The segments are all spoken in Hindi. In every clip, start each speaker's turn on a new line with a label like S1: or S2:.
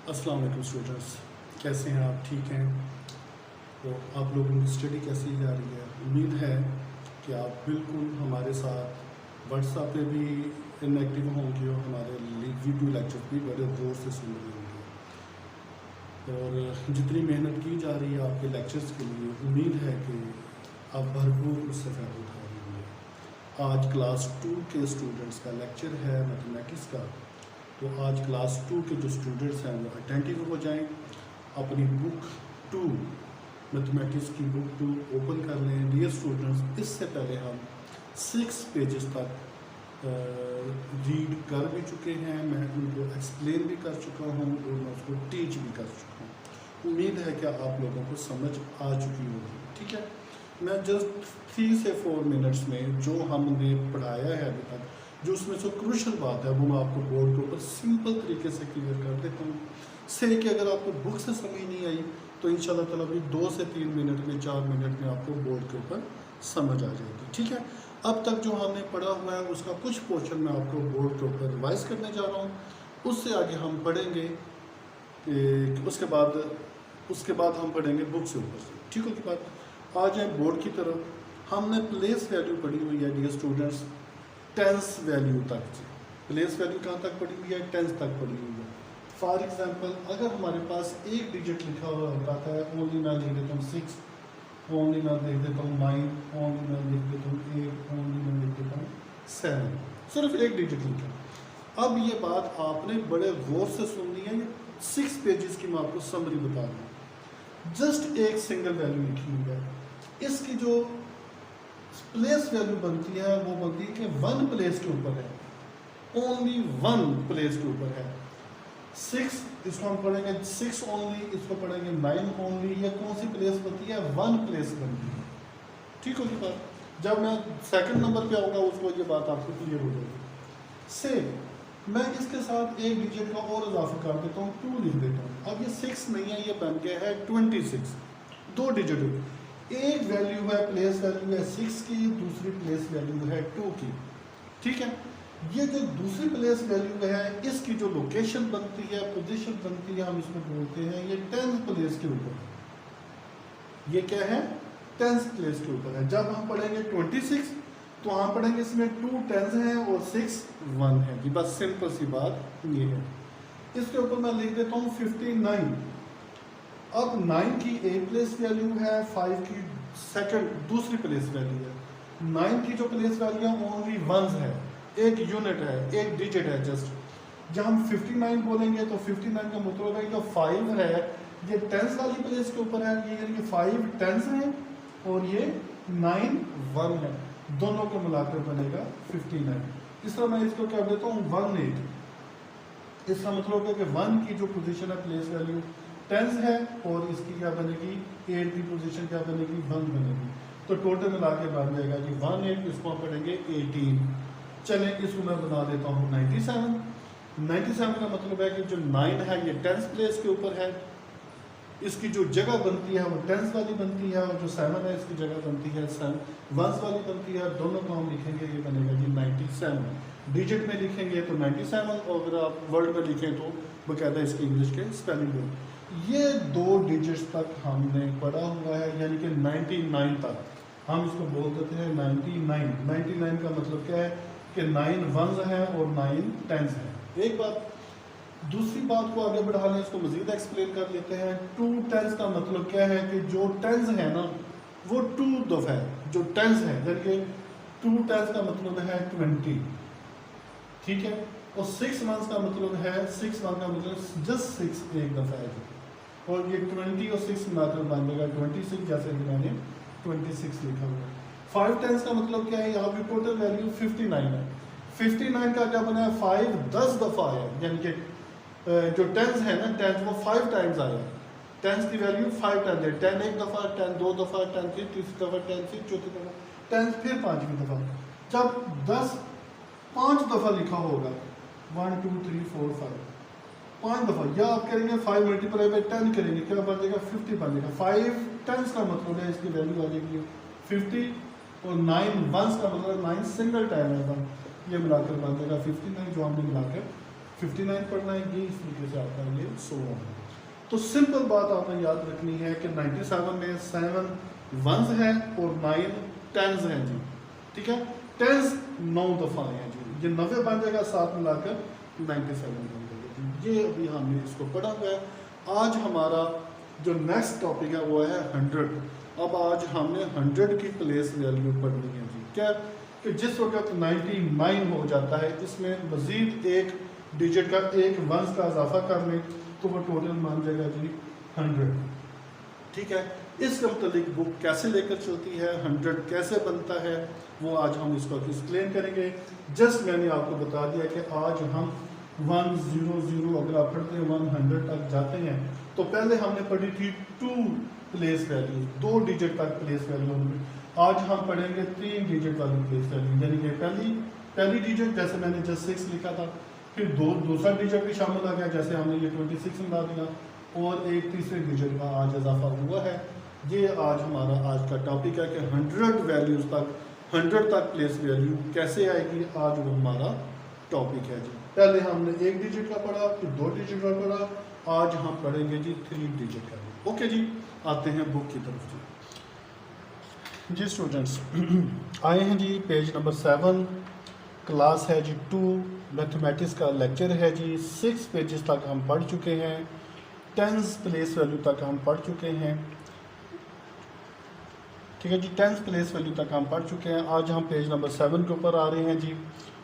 S1: अस्सलाम वालेकुम स्टूडेंट्स, कैसे हैं आप? ठीक हैं? तो आप लोगों की स्टडी कैसी जा रही है? उम्मीद है कि आप बिल्कुल हमारे साथ व्हाट्सएप पे भी इनएक्टिव होंगे और हमारे वीडियो लेक्चर भी बड़े ज़ोर से सुन रहे होंगे। और जितनी मेहनत की जा रही है आपके लेक्चर्स के लिए, उम्मीद है कि आप भरपूर उससे फ़ायदा उठा रहे होंगे। आज क्लास 2 के स्टूडेंट्स का लेक्चर है मैथमेटिक्स का। तो आज क्लास 2 के जो स्टूडेंट्स हैं वो अटेंटिव हो जाएं, अपनी बुक 2 मैथमेटिक्स की बुक 2 ओपन कर लें। डियर स्टूडेंट्स, इससे पहले हम 6 पेजेस तक रीड कर भी चुके हैं, मैं उनको एक्सप्लेन भी कर चुका हूँ और मैं उसको टीच भी कर चुका हूँ। उम्मीद है कि आप लोगों को समझ आ चुकी होगी। ठीक है, मैं जस्ट 3 से 4 मिनट्स में जो हमने पढ़ाया है अभी तक, जो उसमें से क्रूशल बात है, वो मैं आपको बोर्ड के ऊपर सिंपल तरीके से क्लियर कर देता हूँ। से कि अगर आपको बुक से समझ नहीं आई तो इंशाल्लाह ताला भी 2 से 3 मिनट में, 4 मिनट में आपको बोर्ड के ऊपर समझ आ जाएगी। ठीक है, अब तक जो हमने पढ़ा हुआ है उसका कुछ पोर्शन मैं आपको बोर्ड के ऊपर रिवाइज करने जा रहा हूँ। उससे आगे हम पढ़ेंगे उसके बाद हम पढ़ेंगे बुक से ऊपर से। ठीक है, बात आ जाए बोर्ड की तरफ। हमने प्लेस वैल्यू पढ़ी हुई है डियर स्टूडेंट्स, टेंस वैल्यू तक। प्लेस वैल्यू कहाँ तक पढ़ी हुई है? टेंस तक पढ़ी हुई है। फॉर एग्जांपल, अगर हमारे पास एक डिजिट लिखा हुआ होता है, ओनली मैं लिख देता हूँ 6, ओनली मैं लिख देता हूँ 9, ओनली मैं लिख देता हूँ 8, ओनली मैं लिख देता हूँ 7, सिर्फ एक डिजिट लिखा। अब ये बात आपने बड़े गौर से सुननी है। 6 पेजेस की मैं आपको समरी बता रहा हूँ। जस्ट एक सिंगल वैल्यू लिखी हुई है। इसकी जो प्लेस वैल्यू बनती है वो बनती है कि 1 प्लेस के ऊपर है, ओनली 1 प्लेस के ऊपर है। 6 इसको हम पढ़ेंगे 6 ओनली, इसको पढ़ेंगे 9 ओनली। ये कौन सी प्लेस बनती है? 1 प्लेस बनती है। ठीक होगी बात? जब मैं सेकंड नंबर पे आऊँगा उसको ये बात आपको क्लियर हो जाएगी। से मैं इसके साथ एक डिजिट का और इजाफा कर देता हूँ, 2 लिख देता हूँ। अब ये 6 नहीं है, ये बन गया है 26। 2 डिजिट, एक वैल्यू है, प्लेस वैल्यू है 6 की, दूसरी प्लेस वैल्यू है 2 की। ठीक है, ये जो दूसरी प्लेस वैल्यू है इसकी जो लोकेशन बनती है, पोजीशन बनती है, हम इसमें बोलते हैं ये 10th प्लेस के ऊपर। ये क्या है? 10th प्लेस के ऊपर है। जब हम पढ़ेंगे 26 तो हम पढ़ेंगे इसमें 2 10s हैं और 6 1 है। जी बस सिंपल सी बात ये है। इसके ऊपर मैं लिख देता हूँ 59। अब 9 की एक प्लेस वैल्यू है, 5 की सेकंड दूसरी प्लेस वैल्यू है। 9 की जो प्लेस वैल्यू है ओनली 1 है, एक यूनिट है, एक डिजिट है जस्ट। जब हम 59 बोलेंगे तो 59 का मतलब है जो 5 है ये 10th वाली प्लेस के ऊपर है, ये 5 10s हैं और ये 9 1 है, दोनों को मिलाकर बनेगा 59। इस तरह मैं इसको क्या देता हूँ 18। इसका मतलब है कि 1 की जो पोजीशन है प्लेस वैल्यू 10 है और इसकी क्या बनेगी? 8 की पोजीशन क्या बनेगी? 1 बनेगी। तो टोटल मिला के बन जाएगा जी 18, इसको हम पढ़ेंगे 18। चलें इसको मैं बना देता हूँ 97। 97 का मतलब है कि जो 9 है ये 10th प्लेस के ऊपर है, इसकी जो जगह बनती है वो 10th वाली बनती है, और जो 7 है इसकी जगह बनती है 1 वाली बनती है। दोनों को हम लिखेंगे, ये बनेगा जी 97। डिजिट में लिखेंगे तो 97, और अगर आप वर्ड में लिखें तो बकायदा इसके इंग्लिश के स्पेलिंग में। ये 2 डिजिट्स तक हमने पढ़ा हुआ है, यानी कि 99 तक हम इसको बोल देते हैं 99। 99 का मतलब क्या है कि 9 1s हैं और 9 10s हैं। एक बात। दूसरी बात को आगे बढ़ा लें, इसको मजीद एक्सप्लेन कर लेते हैं। 2 10s का मतलब क्या है कि जो 10s है ना वो 2 दफ़ा है जो 10s है, यानी कि 2 10s का मतलब है 20। ठीक है, और 6 months का मतलब है 6 months का मतलब जस्ट 6 एक दफ़ा है, और ये 20 और 6 मिलाकर बन जाएगा 26, जैसे कि मैंने 26 लिखा हुआ है। 5 10s का मतलब क्या है? यहाँ की टोटल वैल्यू 59 है। 59 का क्या बना है? 5 10 दफ़ा आया, यानी कि जो 10s है ना 10 वो 5 टाइम्स आया। 10s की वैल्यू 5 टाइम्स है। 10 एक दफ़ा, 10 2 दफ़ा, 10 3 तीसरी दफ़ा, 10 4 चौथी दफ़ा, 10 फिर 5वीं दफ़ा। जब 10 5 दफ़ा लिखा होगा 1 2 3 4 5 5 दफ़ा, या आप करेंगे 5 मल्टीप्लाई बाई 10 करेंगे, क्या बन जाएगा? 50 बन जाएगा। 5 10s का मतलब है इसकी वैल्यू आ जाएगी 50, और 9 1s का मतलब 9 सिंगल टाइम है, ये मिलाकर बन जाएगा 59, जो हमने मिलाकर 59 पढ़ना है, ये इस तरीके से आता है, ये 100 है। तो सिंपल बात आपने याद रखनी है कि 97 में 7 वंस हैं और 9 टेंस हैं जी, ठीक है। टेंस 9 दफ़ा हैं जी, ये 90 बन जाएगा, साथ मिलाकर 97 बन जाएगा। ये अभी हमने इसको पढ़ा हुआ है। आज हमारा जो नेक्स्ट टॉपिक है वो है 100। अब आज हमने 100 की प्लेस वैल्यू पढ़नी है जी। क्या कि जिस वक्त 99 हो जाता है, इसमें मज़ीद एक डिजिट का, एक वंस का इजाफा कर लें तो वो टोटल मान जाएगा जी 100, ठीक है। इसके मतलब बुक कैसे लेकर चलती है, 100 कैसे बनता है, वो आज हम इसको एक्सप्लेन करेंगे। जस्ट मैंने आपको बता दिया कि आज हम 100 अगर आप पढ़ते हैं 100 तक जाते हैं, तो पहले हमने पढ़ी थी 2 प्लेस वैल्यू, 2 डिजिट तक प्लेस वैल्यू। आज हम पढ़ेंगे 3 डिजिट वाली प्लेस वैल्यू, यानी कि पहली डिजिट जैसे मैंने जस्ट 6 लिखा था, फिर दूसरा डिजिट भी शामिल आ गया जैसे हमने ये 26 मिला दिया, और एक तीसरे डिजिट का आज इजाफा हुआ है। ये आज हमारा आज का टॉपिक है कि 100 वैल्यूज़ तक, 100 तक प्लेस वैल्यू कैसे आएगी, आज वो हमारा टॉपिक है जी। पहले हमने 1 डिजिट का पढ़ा, फिर 2 डिजिट का पढ़ा, आज हम पढ़ेंगे जी 3 डिजिट का। ओके जी, आते हैं बुक की तरफ जी स्टूडेंट्स। आए हैं जी पेज नंबर 7, क्लास है जी 2, मैथमेटिक्स का लेक्चर है जी। 6 पेजेस तक हम पढ़ चुके हैं, टेंस प्लेस वैल्यू तक हम पढ़ चुके हैं, ठीक है जी। टेंस प्लेस वैल्यू तक हम पढ़ चुके हैं। आज हम पेज नंबर 7 के ऊपर आ रहे हैं जी,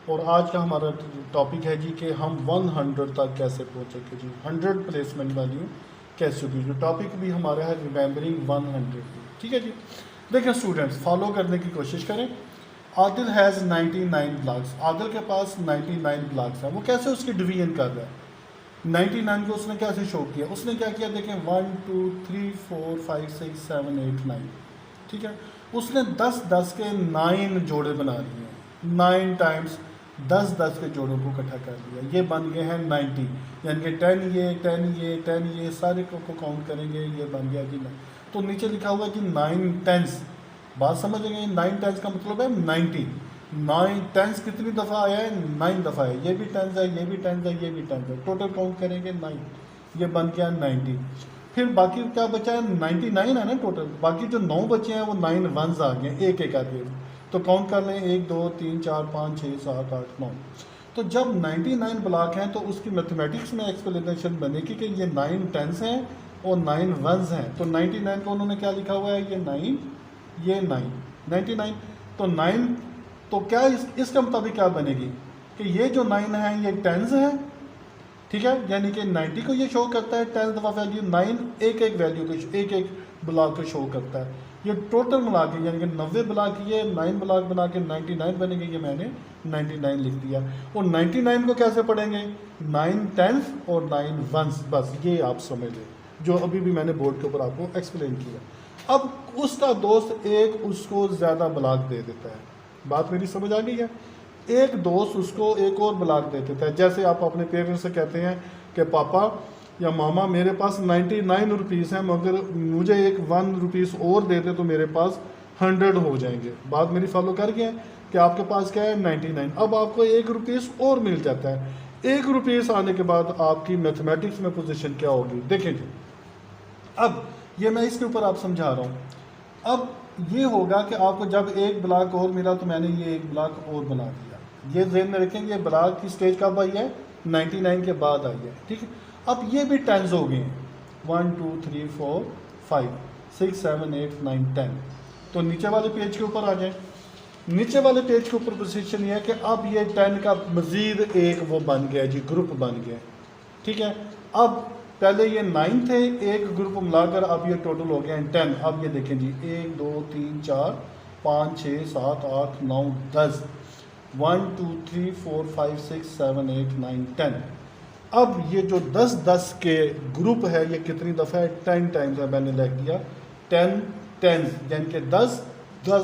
S1: और आज का हमारा टॉपिक है जी कि हम 100 तक कैसे पहुँचेंगे जी, 100 प्लेसमेंट वैल्यू कैसे होगी। जो टॉपिक भी हमारा है रिमेंबरिंग 100, ठीक है जी। देखिए स्टूडेंट्स, फॉलो करने की कोशिश करें। आदिल हैज़ 99 ब्लॉक्स, आदिल के पास 99 ब्लॉक्स हैं। वो कैसे उसकी डिवीजन कर रहा है, 99 को उसने कैसे शो किया, उसने क्या किया देखें, 1 2 3 4 5 6 7 8 9, ठीक है। उसने 10 के 9 जोड़े बना लिए हैं, 9 टाइम्स 10 के जोड़ों को इकट्ठा कर लिया, ये बन गए हैं 90, यानी कि 10 ये 10 ये 10 ये सारे को काउंट करेंगे, ये बन गया जी 9। तो नीचे लिखा हुआ है कि 9 टेंस, बात समझेंगे, 9 टेंस का मतलब है 90। 9 टेंस कितनी दफ़ा आया है, 9 दफ़ा है। ये भी टेंस है, ये भी टेंस है, ये भी टेंस है, टोटल काउंट करेंगे 9, ये बन गया 90। फिर बाकी क्या बचा है, 99 है ना टोटल, बाकी जो 9 बचे हैं वो 9 वंस आ गए, एक एक आगे। तो काउंट कर लें, 1 2 3 4 5 6 7 8 9। तो जब 99 ब्लॉक हैं तो उसकी मैथमेटिक्स में एक्सप्लेनेशन बनेगी कि ये 9 टेंस हैं और 9 वंस हैं। तो 99 को उन्होंने क्या लिखा हुआ है, ये 9, ये 9, 99। तो 9, तो क्या इसका मुताबिक क्या बनेगी कि ये जो 9 हैं ये टेंस हैं, ठीक है। यानी कि 90 को ये शो करता है 10 दफ़ा वैल्यू, 9 एक एक वैल्यू को, एक एक ब्लॉक को शो करता है। ये टोटल मिला के यानी कि 90 ब्लॉक, ये 9 ब्लॉक बना के 99 बनेंगे, ये मैंने 99 लिख दिया। और 99 को कैसे पढ़ेंगे, 9 टेंस और 9 वंस, बस ये आप समझ लें, जो अभी भी मैंने बोर्ड के ऊपर आपको एक्सप्लेन किया। अब उसका दोस्त एक उसको ज़्यादा ब्लॉक दे देता है, बात मेरी समझ आ गई है। एक दोस्त उसको एक और ब्लॉक दे देता है, जैसे आप अपने पेरेंट्स से कहते हैं कि पापा या मामा मेरे पास 99 रुपीज़ हैं, मगर मुझे एक 1 रुपीज़ और दे दे तो मेरे पास 100 हो जाएंगे। बात मेरी फॉलो कर गए कि आपके पास क्या है 99, अब आपको 1 रुपीज़ और मिल जाता है। 1 रुपीज़ आने के बाद आपकी मैथमेटिक्स में पोजीशन क्या होगी, देखें जी। अब ये मैं इसके ऊपर आप समझा रहा हूँ। अब ये होगा कि आपको जब एक ब्लॉक और मिला तो मैंने ये एक ब्लॉक और बना दिया, ये ज़हन में रखेंगे। ब्लॉक की स्टेज कब आई है, 99 के बाद आई है, ठीक है। अब ये भी टेंस हो गए हैं, 1 2 3 4 5 6 7 8 9 10। तो नीचे वाले पेज के ऊपर आ जाए। नीचे वाले पेज के ऊपर पोजीशन ये है कि अब ये 10 का मज़ीद एक वो बन गया जी, ग्रुप बन गया, ठीक है। अब पहले ये 9 थे, एक ग्रुप मिलाकर अब ये टोटल हो गया 10। अब ये देखें जी, 1 2 3 4 5 6 7 8 9 10, 1 2 3 4 5 6 7 8 9 10। अब ये जो 10 के ग्रुप है ये कितनी दफ़ा है, 10 टाइम्स है, मैंने लिख दिया 10 टेंस, यानी कि 10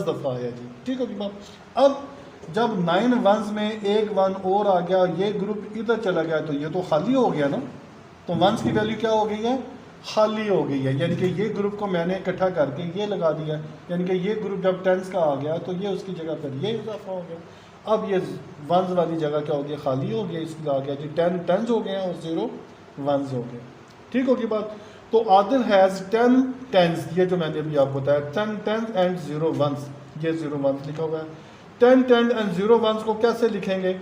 S1: दफ़ा है जी, ठीक है जी बात। अब जब 9 वंस में एक 1 और आ गया, ये ग्रुप इधर चला गया, तो ये तो खाली हो गया ना। तो वंस की वैल्यू क्या हो गई है, खाली हो गई है, यानी कि ये ग्रुप को मैंने इकट्ठा करके ये लगा दिया, यानी कि ये ग्रुप जब टेंस का आ गया तो ये उसकी जगह पर ये इजाफा हो गया। अब ये वंस वाली जगह क्या हो गया, खाली हो गया, इसलिए आ गया जी 10 टेंस हो गए हैं और 0 वंस हो गए। ठीक होगी बात। तो आदिल हैज़ 10 टेंस, ये जो मैंने अभी आपको बताया 10 टेंस एंड 0 वंस, ये 0 वंस लिखा हुआ है। 10 टेंस एंड 0 वंस को कैसे लिखेंगे?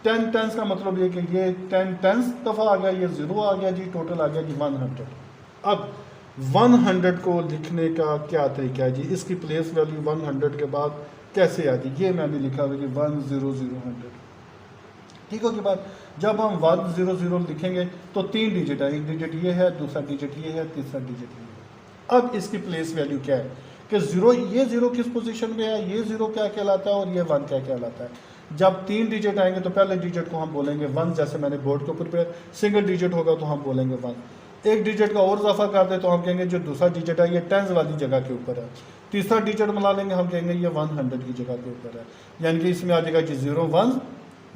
S1: 10 टेंस का मतलब ये कि ये 10 टेंस दफ़ा आ गया, ये 0 आ गया जी, टोटल आ गया जी 100। अब 100 को लिखने का क्या तरीका है जी, इसकी प्लेस वैल्यू 100 के बाद कैसे आ जी, ये मैंने लिखा हुआ जी 100 ठीक होगी बात। जब हम 100 लिखेंगे तो 3 डिजिट है, एक डिजिट ये है, दूसरा डिजिट ये है, तीसरा डिजिट ये है। अब इसकी प्लेस वैल्यू क्या है कि 0, ये 0 किस पोजीशन पे है, ये 0 क्या कहलाता है और ये 1 क्या कहलाता है। जब 3 डिजिट आएंगे तो पहले डिजिट को हम बोलेंगे 1, जैसे मैंने बोर्ड के ऊपर पे सिंगल डिजिट होगा तो हम बोलेंगे 1। एक डिजिट का और इजाफा कर दे तो हम कहेंगे जो दूसरा डिजिट है ये टेंस वाली जगह के ऊपर है। तीसरा डिजिट मिला लेंगे, हम कहेंगे ये 100 की जगह के ऊपर है। यानी कि इसमें आ जाएगा जी 0 1,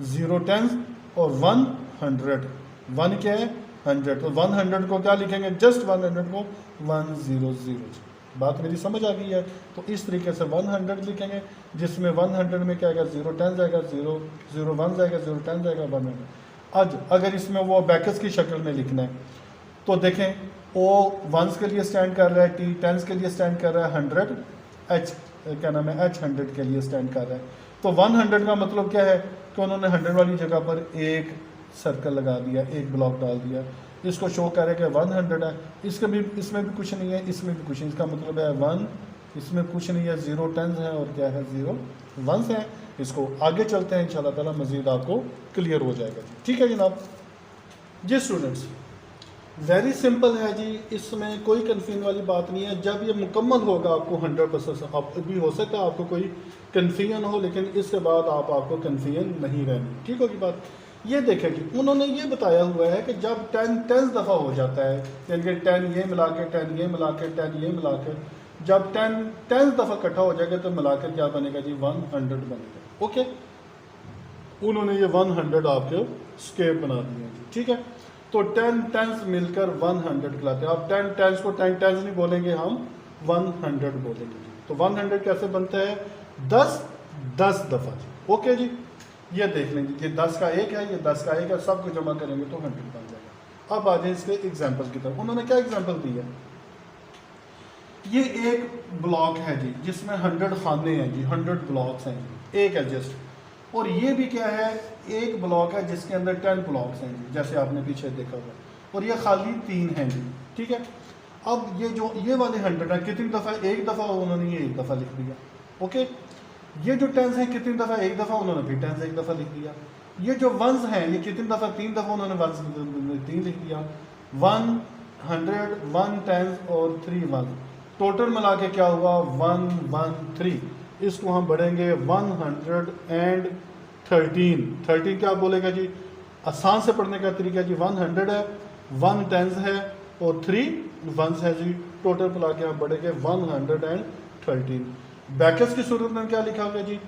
S1: 0 टेंस और 100। 1 क्या है 100, तो 100 को क्या लिखेंगे, जस्ट 100 को 100। बात मेरी समझ आ गई है। तो इस तरीके से 100 लिखेंगे, जिसमें 100 में क्या आएगा 0 टेंस आएगा, 0 1 आएगा, 0 टेंस आएगा, 1 आएगा। आज अगर इसमें वो बैकस की शक्ल में लिखना है तो देखें, ओ वंस के लिए स्टैंड कर रहा है, टी टेंस के लिए स्टैंड कर रहा है, 100 एच क्या नाम है एच 100 के लिए स्टैंड कर रहा है। तो 100 का मतलब क्या है कि उन्होंने 100 वाली जगह पर एक सर्कल लगा दिया, एक ब्लॉक डाल दिया, इसको शो करे कि 100 है। इसमें भी कुछ नहीं है, इसमें भी कुछ नहीं, इसका मतलब है 1, इसमें कुछ नहीं है, 0 टेंस है और क्या है 0 वंस है। इसको आगे चलते हैं, इंशाल्लाह ताला मज़ीद आपको क्लियर हो जाएगा जी। ठीक है जनाब जी। स्टूडेंट्स वेरी सिंपल है जी, इसमें कोई कन्फ्यूजन वाली बात नहीं है। जब ये मुकम्मल होगा आपको 100% आप भी हो सकता है आपको कोई कन्फ्यूजन हो, लेकिन इसके बाद आपको कन्फ्यूजन नहीं रहनी। ठीक होगी बात। ये देखें कि उन्होंने ये बताया हुआ है कि जब 10 दफ़ा हो जाता है, यानी कि 10 ये मिला के 10 ये मिला के 10 ये मिला के, जब 10 दफ़ा इकट्ठा हो जाएगा तो मिलाकर क्या बनेगा जी 100 बनेगा। ओके, उन्होंने ये 100 आपके स्केप बना दिए जी। ठीक है, तो 10 टेंस मिलकर 100 कहलाते हैं। आप 10 टेंस को 10 टेंस नहीं बोलेंगे, हम 100 बोलेंगे जी। तो 100 कैसे बनता है, 10 दफ़ा जी। ओके जी, ये देख लेंगे, ये 10 का 1 है, ये 10 का 1 है, सबको जमा करेंगे तो 100 बन जाएगा। अब आ जाए इसके एग्जाम्पल की तरफ। उन्होंने क्या एग्जाम्पल दी है, ये एक ब्लॉक है जी जिसमें 100 खाने हैं जी, 100 ब्लॉक्स हैं जी, एक है जस्ट। और ये भी क्या है, एक ब्लॉक है जिसके अंदर 10 ब्लॉक्स हैं जी, जैसे आपने पीछे देखा हुआ, और ये खाली 3 हैं जी। ठीक है, अब ये जो ये वाले 100 है कितनी दफ़ा, एक दफ़ा उन्होंने ये एक दफ़ा लिख दिया। ओके, ये जो टेंस हैं कितनी दफ़ा, एक दफ़ा उन्होंने फिर टेंस एक दफ़ा लिख दिया। ये जो वंस हैं ये कितनी दफ़ा, 3 दफ़ा उन्होंने वंस 3 लिख दिया। 100 1 टेंस और 3 वंस, टोटल मिला के क्या हुआ 113। इसको हम बढ़ेंगे 113 क्या बोलेगा जी, आसान से पढ़ने का तरीका जी, 100 है, 1 टेंस है और 3 वंस है जी, टोटल मिला के हम बढ़ेंगे 113। बैकस की सूरत में क्या लिखा हुआ जी,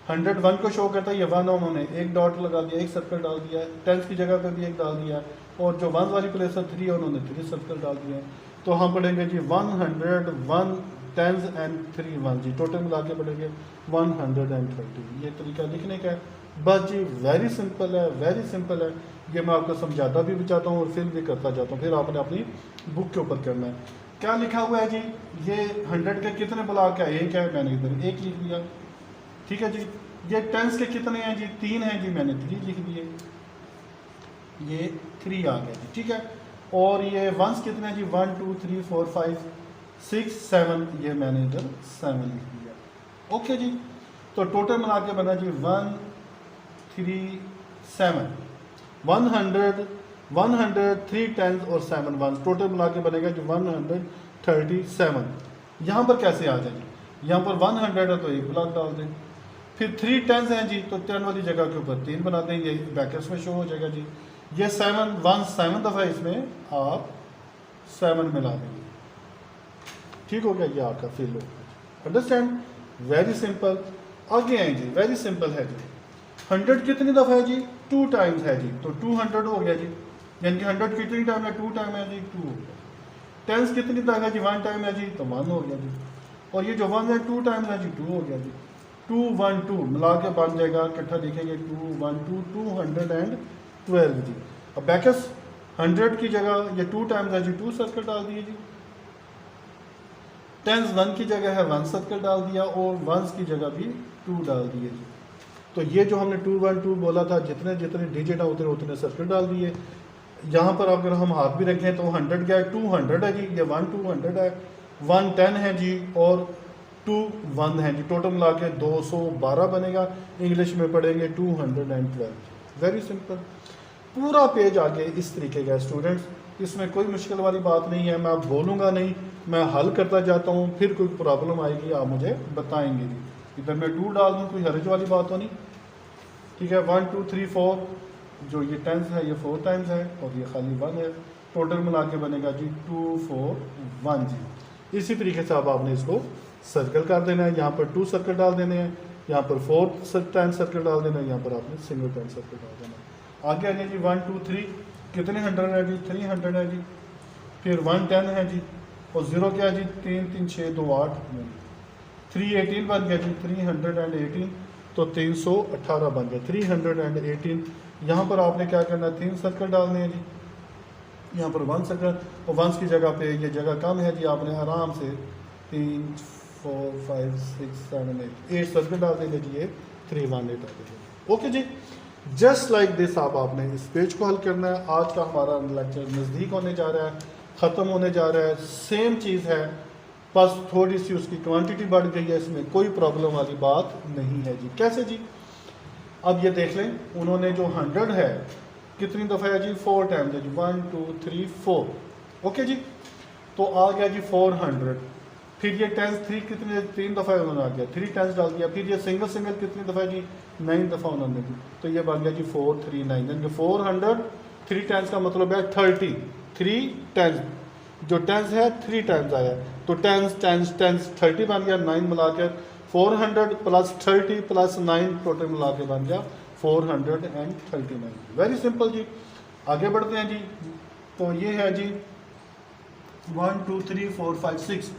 S1: 101 को शो करता है, ये 1 उन्होंने एक डॉट लगा दिया, एक सर्कल डाल दिया, टेंस की जगह पर भी एक डाल दिया, और जो वंस वाली प्लेस है 3 उन्होंने 3 सर्कल डाल दिया। तो हम पढ़ेंगे ji 101 tense and 3 one ji, total मिला के पढ़ेंगे 130। ये तरीका लिखने का है बस जी, वेरी सिंपल है, वेरी सिंपल है। ये मैं आपको समझाता भी चाहता हूँ और फिर भी करता जाता हूँ, फिर आपने अपनी बुक के ऊपर करना है। क्या लिखा हुआ है जी, ये 100 के कितने ब्लॉक है, एक है, मैंने इधर 1 लिख दिया। ठीक है जी, ये टेंस के कितने हैं जी, 3 हैं जी, मैंने 3 लिख दिए, ये 3 आ गया जी। ठीक है, और ये वंस कितने हैं जी, 1 2 3 4 5 6 7, ये मैंने इधर 7 लिख दिया। ओके जी, तो टोटल मिला के बना जी 137, 103 टेंस और 7 वंस, टोटल मिला के बनेगा जी 137। यहाँ पर कैसे आ जाएगी, यहाँ पर 100 है तो एक ब्लॉक डाल दें, फिर 3 टेंस हैं जी तो 10 वाली जगह के ऊपर 3 बना देंगे, ब्रैकेट्स में शो हो जाएगा जी। ये 7 वंस 7 दफ़ा, इसमें आप 7 मिला देंगे। ठीक हो गया, ये आपका फिल हो गया। Understand, very simple. आगे आए जी, वेरी सिंपल है जी। 100 कितनी दफ़ा है जी, 2 टाइम्स है जी, तो 200 हो गया जी, यानी कि 100 कितनी टाइम है, 2 टाइम है जी, 2 हो गया। टेंस कितनी टाइम है जी, 1 टाइम है जी, तो 1 हो गया जी, और ये जो 1 है 2 टाइम्स है जी, 2 हो गया जी। 212 मिला के बन जाएगा, इकट्ठा लिखेंगे 212 212 जी। अब बैकस 100 की जगह ये 2 टाइम्स है जी 2 सर्कल डाल दिए जी, टेंस 1 की जगह है 1 सर्कल डाल दिया और वंस की जगह भी 2 डाल दिए जी। तो ये जो हमने 212 बोला था, जितने जितने डिजिट है उतने उतने सर्कल डाल दिए। यहाँ पर अगर हम हाथ भी रखें तो 100 क्या है, 200 है जी, ये 1 200 है, 1 10 है जी और 2 1 है जी, टोटल मिला के 212 बनेगा। इंग्लिश में पढ़ेंगे 212। Very simple. पूरा पेज आगे इस तरीके का स्टूडेंट्स, इसमें कोई मुश्किल वाली बात नहीं है। मैं बोलूँगा नहीं, मैं हल करता जाता हूँ, फिर कोई प्रॉब्लम आएगी आप मुझे बताएंगे जी। इधर मैं 2 डाल दूँ, कोई हर्ज वाली बात तो नहीं, ठीक है। 1 2 3 4 जो ये टेंस है ये 4 टाइम्स है और ये खाली 1 है, टोटल मिला के बनेगा जी 2 4 1 जी। इसी तरीके से अब आपने इसको सर्कल कर देना है, यहाँ पर 2 सर्कल डाल देने हैं, यहाँ पर 4 टाइम्स सर्कल डाल देना है, यहाँ पर आपने सिंगल टाइम सर्कल डाल देना है। आगे आगे जी 1 2 3 कितने 100 है जी, 300 है जी, फिर 1 10 है जी और 0 क्या है जी, 3 3 6 2 8 318 बन गया जी, 318 तो 318 बन गया 318। यहाँ पर आपने क्या करना है, 3 सर्कल डालने हैं जी, यहाँ पर 1 सर्कल और 1 की जगह पे ये जगह कम है जी, आपने आराम से 3 4 5 6 7 8 सर्कल डाल देंगे जी, ये 318 आ जाएगा। Okay ji, just like this आप आपने इस पेज को हल करना है। आज का हमारा लेक्चर नज़दीक होने जा रहा है, ख़त्म होने जा रहा है। सेम चीज़ है, बस थोड़ी सी उसकी क्वांटिटी बढ़ गई है, इसमें कोई प्रॉब्लम वाली बात नहीं है जी। कैसे जी, अब ये देख लें, उन्होंने जो 100 है कितनी दफ़ा है जी, 4 टाइम्स है जी, 1 2 3 4। ओके जी, तो आ गया जी 400। फिर ये टेंस 3 कितने 3 दफ़ा उन्होंने आ गया, 3 टेंस डाल दिया। फिर ये सिंगल सिंगल कितनी दफ़ा जी, 9 दफ़ा उन्होंने दी, तो ये बन गया जी 439। यानी 400 3 टेंस का मतलब है 30, 3 टेंस जो टेंस है 3 टाइम्स आया, तो टेंस टेंस टेंस 30 बन गया, 9 मिलाकर 400 प्लस 30 प्लस 9 टोटल मिला के बन गया 439। वेरी सिंपल जी। आगे बढ़ते हैं जी, तो ये है जी 1 2 3 4 5 6।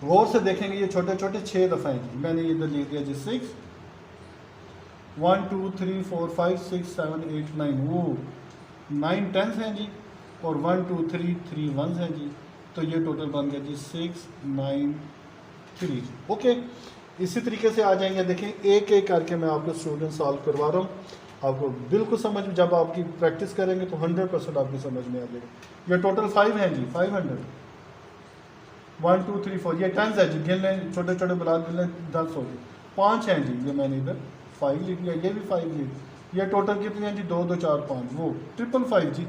S1: गौर से देखेंगे ये छोटे छोटे 6 दफ़ा हैं जी, मैंने इधर लिख दिया जी 6 1 2 3 4 5 6 7 8 9, वो 9 टेंस हैं जी और 1 2 3 3 1 हैं जी, तो ये टोटल बन गया जी 6 9 3। ओके, इसी तरीके से आ जाएंगे। देखें एक एक करके मैं आपको स्टूडेंट सॉल्व करवा रहा हूँ, आपको बिल्कुल समझ, जब आपकी प्रैक्टिस करेंगे तो 100% आपकी समझ में आ जाएगा। ये टोटल 5 हैं जी, 500 1 2 3 4, ये टेंस है जी, गिन लें छोटे छोटे बुला गिन लें 10 हो गए। 5 हैं जी, ये मैंने इधर 5 लिख लिया, ये भी 5 लिख। ये टोटल कितने हैं जी, 2 2 4 5, वो 555 जी,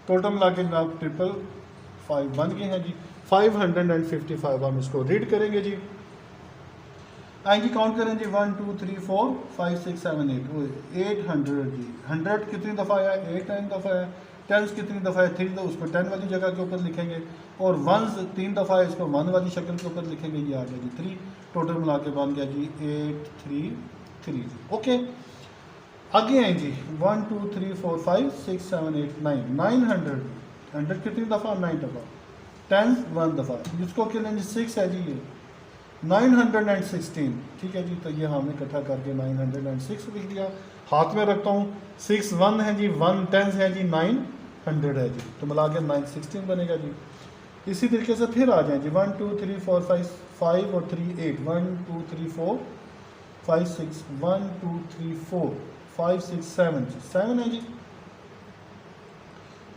S1: टोटल मिला के जनाब 555 बन गए हैं जी। 555 हम इसको रीड करेंगे जी, आएंगे काउंट करें जी 1 2 3 4 5 6 7 8, वो 800 जी। 100 कितनी दफ़ा आया, 8 टाइम दफ़ा है। टेंस कितनी दफ़ा है, 3, तो उसको 10 वाली जगह के ऊपर लिखेंगे, और 1 3 दफ़ा है, इसको 1 वाली शक्ल के ऊपर लिखेंगे। ये आ गया जी 3, टोटल मिला के बन गया जी 833 जी। ओके, आगे हैं जी 1 2 3 4 5 6 7 8 9, 900। 100 कितनी दफ़ा, 9 दफ़ा। टेंस 1 दफ़ा, जिसको कहते जी 6 है जी, ये 916, ठीक है जी। तो ये हमने इकट्ठा करके 906 लिख दिया, हाथ में रखता हूँ। 6 1 है जी, 1 टेंस है जी, 900 है जी, तो मिला के 916 बनेगा जी। इसी तरीके से फिर आ जाए जी 1 2 3 4 5 और 3 8, 1 2 3 4 5 6, 1 2 3 4 5 6 7 जी, 7 है जी।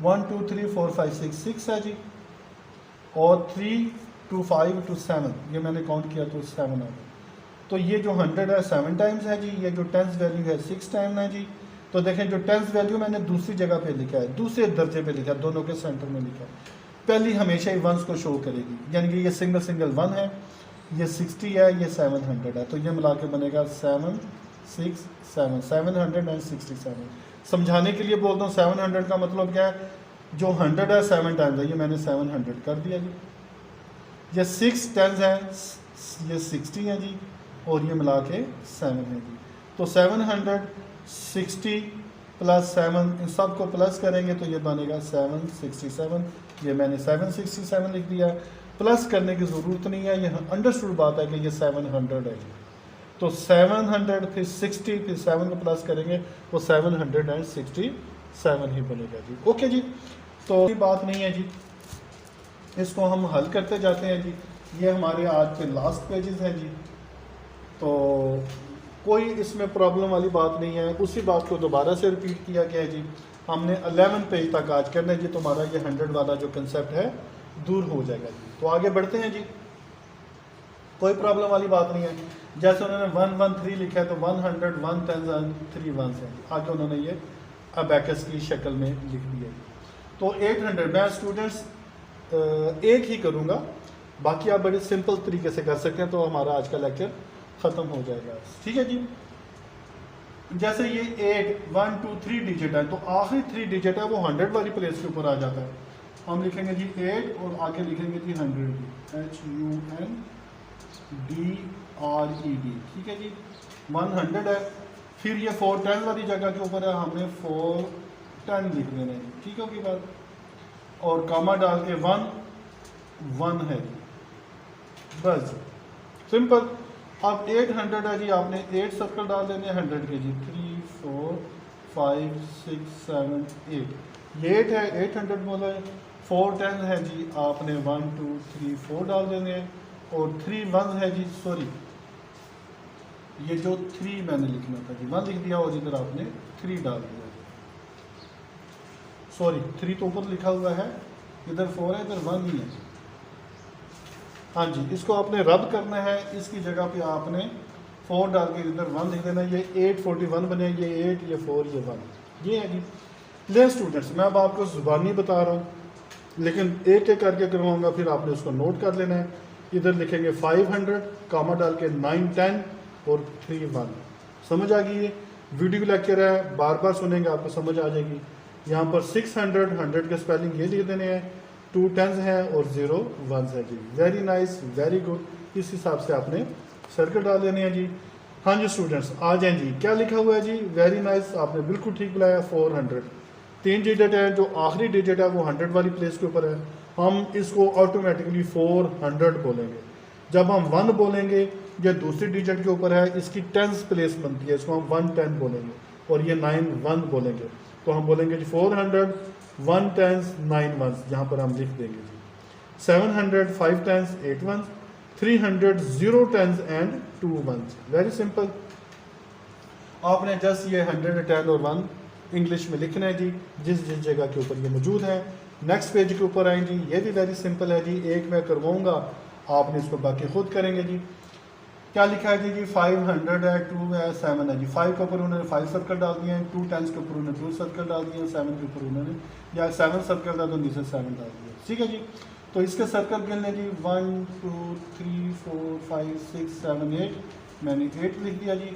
S1: 1 2 3 4 5 6 6 है जी, और 3 2 5 2 7, ये मैंने काउंट किया तो 7 आ गया। तो ये जो 100 है 7 टाइम्स है जी, ये जो टेंस वैल्यू है 6 टाइम है जी। तो देखें जो टेंस वैल्यू मैंने दूसरी जगह पे लिखा है, दूसरे दर्जे पे लिखा है, दोनों के सेंटर में लिखा है। पहली हमेशा ही 1s को शो करेगी, यानी कि ये सिंगल सिंगल 1 है, ये 60 है, ये 700 है, तो ये मिला के बनेगा 7 6 7 767। समझाने के लिए बोलता हूँ 700 का मतलब क्या है, जो 100 है 7 टाइम्स है, ये मैंने 700 कर दिया जी। ये 6 टेंस है, ये 60 है जी, और ये मिला के 7 है जी। तो 760 प्लस 7, इन सब को प्लस करेंगे तो ये बनेगा 767। ये मैंने 767 लिख दिया, प्लस करने की ज़रूरत नहीं है, ये अंडरस्टूड बात है कि ये 700 है जी। तो 700 फिर 60 फिर 7 को प्लस करेंगे वो 767 ही बनेगा जी। ओके जी, तो कोई बात नहीं है जी, इसको हम हल करते जाते हैं जी। ये हमारे आज के लास्ट पेजेस हैं जी, तो कोई इसमें प्रॉब्लम वाली बात नहीं है। उसी बात को दोबारा से रिपीट किया गया है जी। हमने 11 पेज तक आज करना है जी, तुम्हारा ये 100 वाला जो कंसेप्ट है दूर हो जाएगा जी। तो आगे बढ़ते हैं जी, कोई प्रॉब्लम वाली बात नहीं है। जैसे उन्होंने 113 लिखा है तो 100 1 10 and 3 ones है, आगे उन्होंने ये अबैकस की शक्ल में लिख दिया। तो 800 मैं स्टूडेंट्स एक ही करूँगा, बाकी आप बड़े सिंपल तरीके से कर सकते हैं, तो हमारा आज का लेक्चर ख़त्म हो जाएगा। ठीक है जी। जैसे ये 8 1 2 3 डिजिट है, तो आखिरी 3 डिजिट है वो 100 वाली प्लेस के ऊपर आ जाता है। हम लिखेंगे जी 8 और आगे लिखेंगे जी 100 HUNDRED। ठीक है जी, 100 है। फिर ये 410 वाली जगह के ऊपर है, हमने 410 लिख देना है। ठीक है की बात, और कामा डाल के 1 1 है जी, बस सिंपल। अब 800 है जी, आपने 8 सर्कल डाल देने 100 के जी, 3 4 5 6 7 8, ये 8 है 800 बोला है। 410 है जी, आपने 1 2 3 4 डाल देने हैं, और 3 1 है जी, सॉरी ये जो 3 मैंने लिखना था जी 1 लिख दिया, और इधर आपने 3 डाल दिया। सॉरी 3 तो ऊपर लिखा हुआ है, इधर 4 है, इधर 1 ही है। हाँ जी, इसको आपने रब करना है, इसकी जगह पे आपने 4 डाल के इधर 1 लिख देना। ये 841 बने, ये 8 ये 4 ये 1, ये है जी। ले स्टूडेंट्स, मैं अब आपको ज़ुबानी बता रहा हूँ, लेकिन एक एक करके करवाऊँगा, फिर आपने उसको नोट कर लेना है। इधर लिखेंगे 500 कामा डाल के 9 10 और 3 1। समझ आ गई? ये वीडियो लेक्चर है, बार बार सुनेंगे आपको समझ आ जाएगी। यहाँ पर 600 100 के स्पेलिंग ये लिख देने हैं, 2 10s हैं और 0 1s है जी। Very nice, very good. इस हिसाब से आपने सर्कल डाल देने हैं जी। हाँ जी स्टूडेंट्स, आ जाएं जी। क्या लिखा हुआ है जी? वेरी नाइस, आपने बिल्कुल ठीक बुलाया। 400 3 डिजिट है, जो आखिरी डिजिट है वो 100 वाली प्लेस के ऊपर है। हम इसको ऑटोमेटिकली 400 बोलेंगे। जब हम 1 बोलेंगे, ये दूसरी डिजिट के ऊपर है, इसकी 10th प्लेस बनती है, इसको हम 110 बोलेंगे। और ये 9 1 बोलेंगे, तो हम बोलेंगे जी 400 1 10s 9 1s, यहाँ पर हम लिख देंगे जी। 700 5 10s 8 1s, 300 0 10s and 2 1s। Very simple. आपने जस्ट ये 100 10 और 1 इंग्लिश में लिखना है जी, जिस जिस जगह के ऊपर ये मौजूद है। नेक्स्ट पेज के ऊपर आएँ जी, ये भी वेरी सिंपल है जी। एक मैं करवाऊँगा, आपने इसको बाकी खुद करेंगे जी। क्या लिखा है जी? 500 है, 2 है, 7 है जी। 5 के ऊपर उन्होंने 5 सर्कल डाल दिए हैं, 2 10s के ऊपर उन्होंने 2 सर्कल डाल दिए हैं, 7 के ऊपर उन्होंने, या 7 सर्कल था तो नीचे 7 डाल दिया। ठीक है जी। तो इसके सर्कल गिनने जी 1 2 3 4 5 6 7 8, मैंने 8 लिख दिया जी।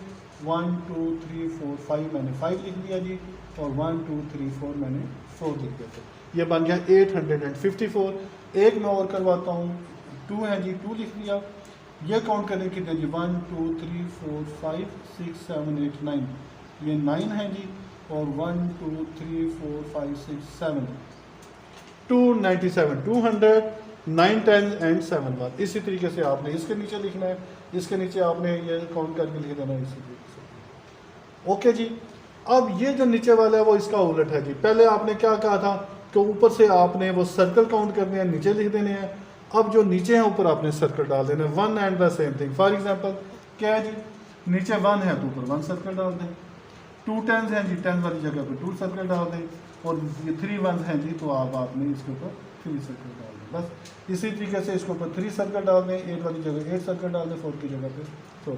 S1: 1 2 3 4 5 मैंने 5 लिख दिया जी, और 1 2 3 4 मैंने 4 लिख दिया था। ये बन गया 854। एक मैं और करवाता हूँ, 2 है जी, 2 लिख दिया। ये काउंट करने कितने जी? 1 2 3 4 5 6 7 8 9, ये 9 है जी। और 1 2 3 4 5 6 7 297 200 9 10 एंड 7 1। इसी तरीके से आपने इसके नीचे लिखना है, इसके नीचे आपने ये काउंट करके लिख देना है इसी तरीके से। ओके जी। अब ये जो नीचे वाला है वो इसका उलट है जी। पहले आपने क्या कहा था कि ऊपर से आपने वो सर्कल काउंट करने हैं, नीचे लिख देने हैं। अब जो नीचे है ऊपर आपने सर्कल डाल देना है, 1 and the same thing. For example क्या है जी? नीचे 1 है तो ऊपर 1 सर्कल डाल दें। 2 10s हैं जी, 10 वाली जगह पे 2 सर्कल डाल दें। और ये 3 1s हैं जी, तो आपने इसके ऊपर 3 सर्कल डाल दें। बस इसी तरीके से इसके ऊपर 3 सर्कल डाल दें, 8 वाली जगह 8 सर्कल डाल दें, 4 की जगह पे 4।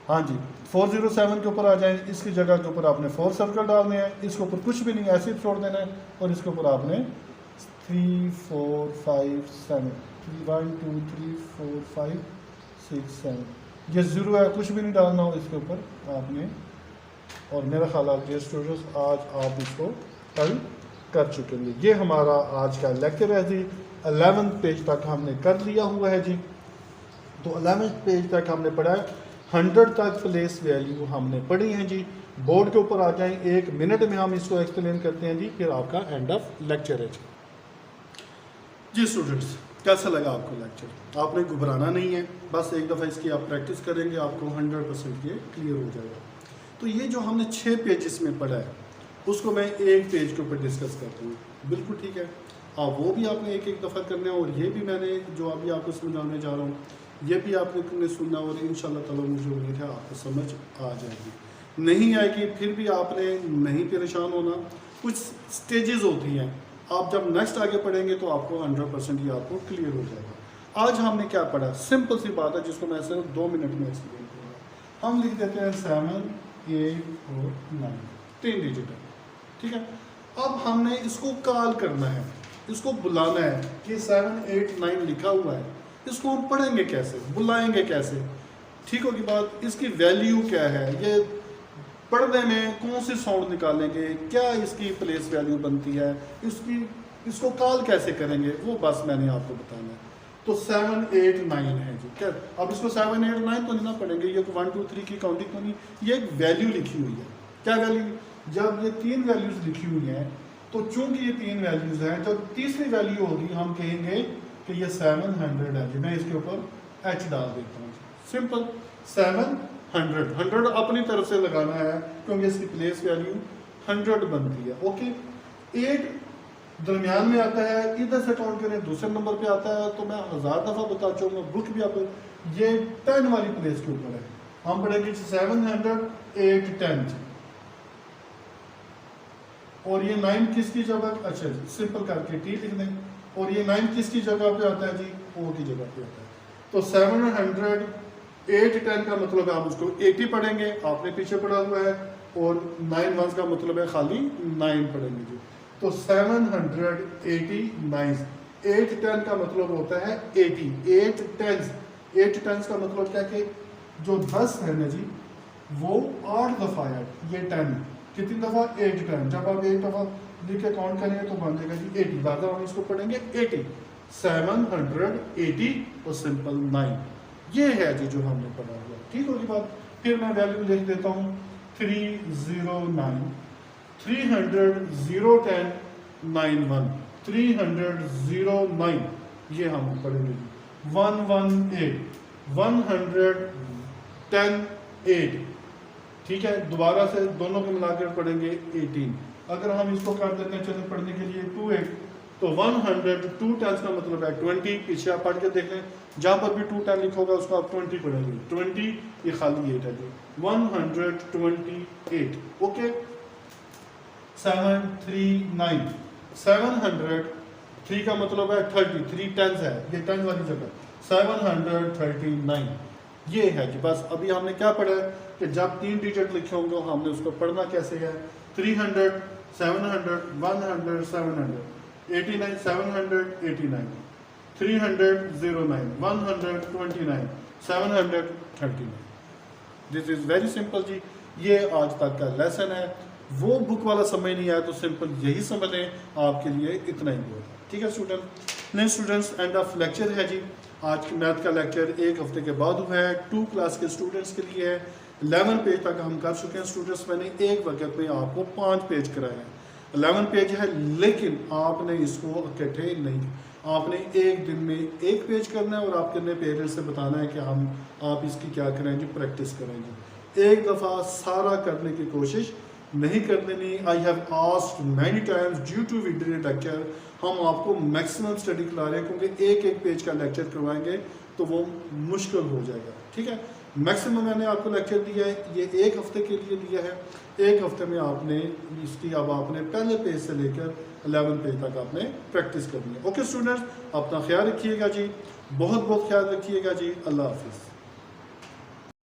S1: हाँ जी, 407 के ऊपर आ जाएं, इसकी जगह के ऊपर आपने 4 सर्कल डालने हैं। इसके ऊपर कुछ भी नहीं, ऐसे ही छोड़ देना है। और इसके ऊपर आपने 3 4 5 7 1 2 3 4 5 6 7, ये 0 है, कुछ भी नहीं डालना हो इसके ऊपर आपने। और मेरा ख्याल है डियर स्टूडेंट्स, आज आप इसको हल कर चुके हैं। ये हमारा आज का लेक्चर है जी। 11th पेज तक हमने कर लिया हुआ है जी। तो 11th पेज तक हमने पढ़ा है, 100 तक प्लेस वैल्यू हमने पढ़ी हैं जी। बोर्ड के ऊपर आ जाएं, 1 मिनट में हम इसको एक्सप्लेन करते हैं जी, फिर आपका एंड ऑफ लेक्चर है जी। जी स्टूडेंट्स, कैसा लगा आपको लेक्चर? आपने घबराना नहीं है, बस एक दफ़ा इसकी आप प्रैक्टिस करेंगे आपको 100% ये क्लियर हो जाएगा। तो ये जो हमने 6 पेजेस में पढ़ा है उसको मैं एक पेज के ऊपर डिस्कस करता हूँ, बिल्कुल ठीक है। आप वो भी आपने एक एक दफ़ा करना है और ये भी मैंने जो अभी आपको समझाने जा रहा हूँ ये भी आपने सुनना और इंशाल्लाह ताला मुझे उम्मीद है आपको समझ आ जाएगी। नहीं आएगी फिर भी आपने नहीं परेशान होना, कुछ स्टेजेस होती हैं, आप जब नेक्स्ट आगे पढ़ेंगे तो आपको 100% ये आपको क्लियर हो जाएगा। आज हमने क्या पढ़ा, सिंपल सी बात है जिसको मैं सिर्फ 2 मिनट में एक्सप्लेन करूँगा। हम लिख देते हैं 7, 8 और 9, 3 डिजिट है, ठीक है। अब हमने इसको कॉल करना है, इसको बुलाना है कि 7, 8, 9 लिखा हुआ है, इसको हम पढ़ेंगे कैसे, बुलाएंगे कैसे, ठीक होगी बात। इसकी वैल्यू क्या है, ये पढ़ने में कौन सी साउंड निकालेंगे, क्या इसकी प्लेस वैल्यू बनती है, इसको कॉल कैसे करेंगे, वो बस मैंने आपको बताना है। तो 7, 8, 9 है जी, क्या अब इसको 7, 8, 9 तो नहीं ना पढ़ेंगे, ये 1, 2, 3 की काउंटिंग तो नहीं, ये एक वैल्यू लिखी हुई है। क्या वैल्यू? जब ये 3 वैल्यूज लिखी हुई हैं तो चूंकि ये 3 वैल्यूज हैं, जब तीसरी वैल्यू होगी हम कहेंगे कि ये 700 है जी। मैं इसके ऊपर एच डाल देता हूँ, सिंपल 700, 100 अपनी तरफ से लगाना है क्योंकि इसकी प्लेस वैल्यू 100 बनती है। ओके, 8 दरमियान में आता है, इधर से काउंट करें दूसरे नंबर पे आता है, तो मैं 1000 दफ़ा बता चुका, बुक भी आप ये 10 वाली प्लेस के ऊपर है। हम पढ़ेंगे 700, 8, 10 और ये 9 किसकी जगह, अच्छा जी सिंपल करके टी लिख दें, और ये 9 किसकी जगह पे आता है जी, ओ की जगह पे आता है। तो 700, 8, 10 का मतलब है हम उसको 80 पढ़ेंगे, आपने पीछे पढ़ा हुआ है, और 9 1 का मतलब है खाली 9 पढ़ेंगे जी। तो 789, 8 10 का मतलब होता है 80, 8 10 का मतलब क्या कि जो 10 है ना जी वो 8 दफ़ा है, ये 10 कितनी दफ़ा, 8 10। जब आप एक दफ़ा लिख के काउंट करेंगे तो बन जाएगा जी 80, बाद हम इसको पढ़ेंगे 80, 780 और सिंपल 9। ये है जी जो हमने पढ़ा हुआ, ठीक होगी बात। फिर मैं वैल्यू लिख देता हूँ 309, 300, 010, 91, 309, ये हम पढ़ेंगे 118, 110, 8, ठीक है। दोबारा से दोनों को मिलाकर पढ़ेंगे 18। अगर हम इसको कर देते हैं चलो पढ़ने के लिए 28, तो 100, 2 10 का मतलब है 20, पीछे आप पढ़ के देख लें, जहाँ पर भी 2 10 लिखा होगा उसको आप 20 पढ़ेंगे, 20 ये खाली 8 है, 128। ओके, 739, 700, 3 का मतलब है 30, 3 10 है, ये 10 वाली जगह 739, ये है कि बस। अभी हमने क्या पढ़ा है कि जब 3 डिजिट लिखे होंगे हमने उसको पढ़ना कैसे है, 300, 700, 100, 700, 89, 789, 300, 09, 129, 739। दिस इज वेरी सिंपल जी, ये आज तक का लेसन है। वो बुक वाला समझ नहीं आया तो सिंपल यही समझ लें, आपके लिए इतना ही बहुत है, ठीक है स्टूडेंट। नहीं स्टूडेंट्स, एंड ऑफ लेक्चर है जी। आज की मैथ का लेक्चर 1 हफ्ते के बाद हुआ है, 2 क्लास के स्टूडेंट्स के लिए है। 11 पेज तक हम कर चुके हैं स्टूडेंट्स, मैंने एक वक्त में आपको 5 पेज कराए हैं। 11 पेज है, लेकिन आपने इसको इकट्ठे नहीं, आपने एक दिन में 1 पेज करना है और आपके अपने पेरेंट्स से बताना है कि आप इसकी क्या करें जी, प्रैक्टिस करें जी। एक दफ़ा सारा करने की कोशिश नहीं कर देनी। I have asked many times due to video lecture, हम आपको मैक्सिमम स्टडी करा रहे हैं क्योंकि एक पेज का लेक्चर करवाएंगे तो वो मुश्किल हो जाएगा, ठीक है। मैक्सिमम मैंने आपको लेक्चर दिया है, ये 1 हफ्ते के लिए दिया है। 1 हफ्ते में आपने इसकी अब आपने पहले पेज से लेकर 11 पेज तक आपने प्रैक्टिस करनी है। ओके स्टूडेंट्स, अपना ख्याल रखिएगा जी, बहुत बहुत ख्याल रखिएगा जी। अल्लाह हाफिज़।